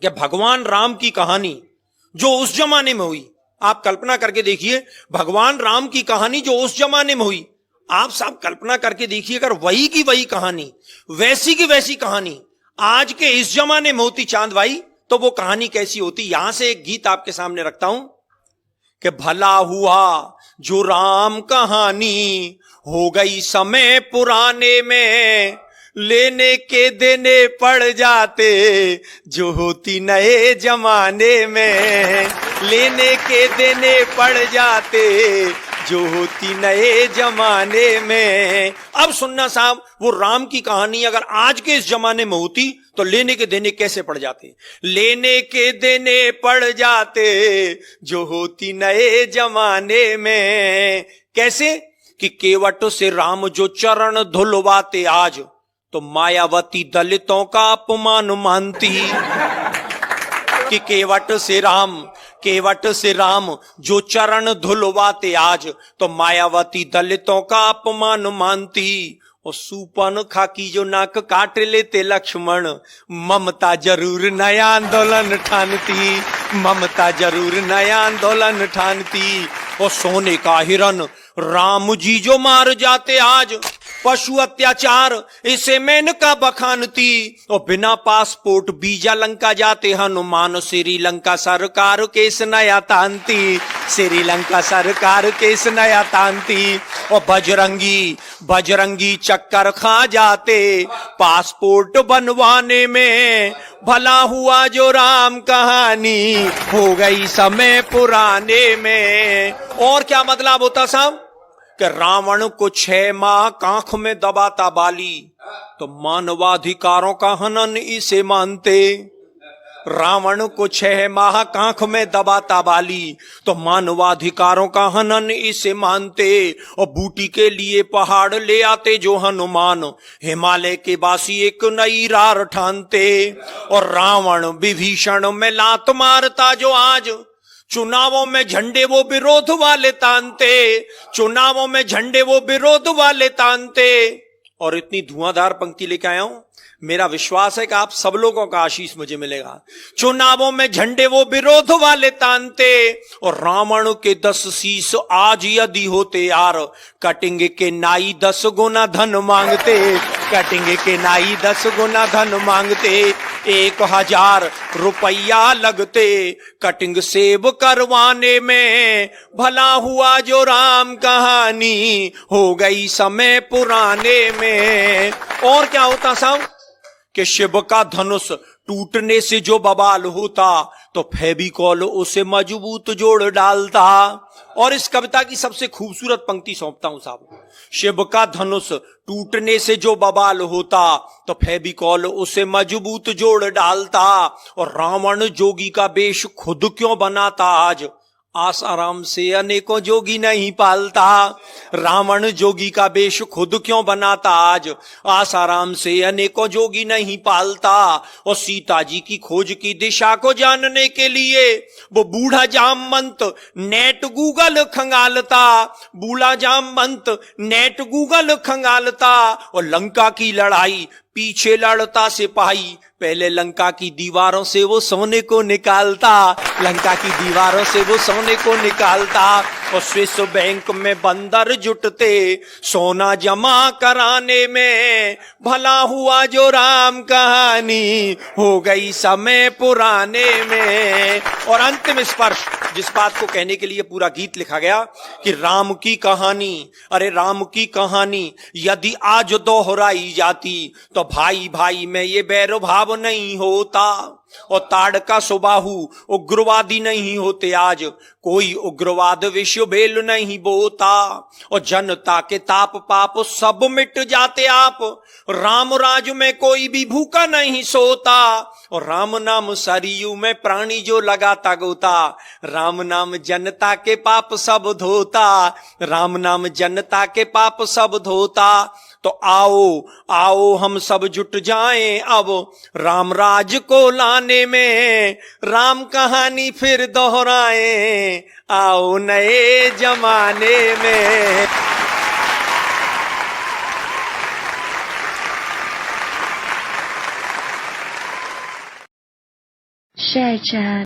कि भगवान राम की कहानी जो उस जमाने में हुई, आप कल्पना करके देखिए, भगवान राम की कहानी जो उस जमाने में हुई, आप सब कल्पना करके देखिए, अगर वही की वही कहानी, वैसी की वैसी कहानी आज के इस जमाने में होती चांद भाई, तो वो कहानी कैसी होती। यहां से एक गीत आपके सामने रखता हूं कि भला हुआ जो राम कहानी हो गई समय पुराने में, लेने के देने पड़ जाते जो होती नए जमाने में, लेने के देने पड़ जाते जो होती नए जमाने में। अब सुनना साहब, वो राम की कहानी अगर आज के इस जमाने में होती तो लेने के देने कैसे पड़ जाते। लेने के देने पड़ जाते जो होती नए जमाने में। कैसे कि केवट से राम जो चरण धुलवाते आज, तो मायावती दलितों का अपमान मानती। कि केवट से राम जो चरण धुलवाते आज, तो मायावती दलितों का अपमान मानती। और सूपन खाकी जो नाक काट लेते लक्ष्मण, ममता जरूर नया आंदोलन ठानती, ममता जरूर नया आंदोलन ठानती। और सोने का हिरन राम जी जो मार जाते आज, पशु अत्याचार इसे मेनका बखानती। और बिना पासपोर्ट वीजा लंका जाते हनुमान, श्रीलंका सरकार केस नया तानती, श्रीलंका सरकार केस नया तानती। और बजरंगी चक्कर खा जाते पासपोर्ट बनवाने में, भला हुआ जो राम कहानी हो गई समय पुराने में। और क्या मतलब होता साहब कि रावण को 6 माह कांख में दबाता बाली, तो मानवाधिकारों का हनन इसे मानते। रावण को 6 माह कांख में दबाता बाली, तो मानवाधिकारों का हनन इसे मानते। और बूटी के लिए पहाड़ ले आते जो हनुमान, हिमालय के बासी एक नई रार ठानते। और रावण विभीषण में लात मारता जो आज, चुनावों में झंडे वो विरोध वाले तानते, चुनावों में झंडे वो विरोध वाले तानते। और इतनी धुआंधार पंक्ति लेके आया हूं, मेरा विश्वास है कि आप सब लोगों का आशीष मुझे मिलेगा। चुनावों में झंडे वो विरोध वाले तानते। और रावण के 10 शीश आज यदि होते यार, कटेंगे के नाई 10 गुना धन मांगते, कटेंगे के नाई 10 गुना धन मांगते। 1000 रुपया लगते कटिंग सेव करवाने में, भला हुआ जो राम कहानी हो गई समय पुराने में। और क्या होता साहब कि शिव का धनुष टूटने से जो बवाल होता, तो फेविकॉल उसे मजबूत जोड़ डालता। और इस कविता की सबसे खूबसूरत पंक्ति सौंपता हूं साहब, शिव का धनुष टूटने से जो बवाल होता, तो फेविकॉल उसे मजबूत जोड़ डालता। और रावण जोगी का वेश खुद क्यों बनाता आज, आसाराम से अनेकों जोगी नहीं पालता। रावण जोगी का वेश खुद क्यों बनाता आज, आसाराम से अनेकों जोगी नहीं पालता। और सीता जी की खोज की दिशा को जानने के लिए वो बूढ़ा जामवंत नेट गूगल खंगालता, बूढ़ा जामवंत नेट गूगल खंगालता। और लंका की लड़ाई पीछे लड़ता सिपाही, पहले लंका की दीवारों से वो सोने को निकालता, लंका की दीवारों से वो सोने को निकालता। और स्विस बैंक में बंदर जुटते सोना जमा कराने में, भला हुआ जो राम कहानी हो गई समय पुराने में। और अंतिम स्पर्श, जिस बात को कहने के लिए पूरा गीत लिखा गया कि राम की कहानी, अरे राम की कहानी यदि आज दोहराई जाती, तो भाई भाई में ये बैर भाव नहीं होता। और ताड़का सुबाहु उग्रवादी नहीं होते आज, कोई उग्रवाद विश्व भेल नहीं बोता। और जनता के ताप पाप सब मिट जाते आप, राम राज में कोई भी भूखा नहीं सोता। और राम नाम सरयू में प्राणी जो लगाता गोता, राम नाम जनता के पाप सब धोता, राम नाम जनता के पाप सब धोता। तो आओ आओ हम सब जुट जाएं अब राम राज को लाने में, राम कहानी फिर दोहराएं आओ नए जमाने में। जय जय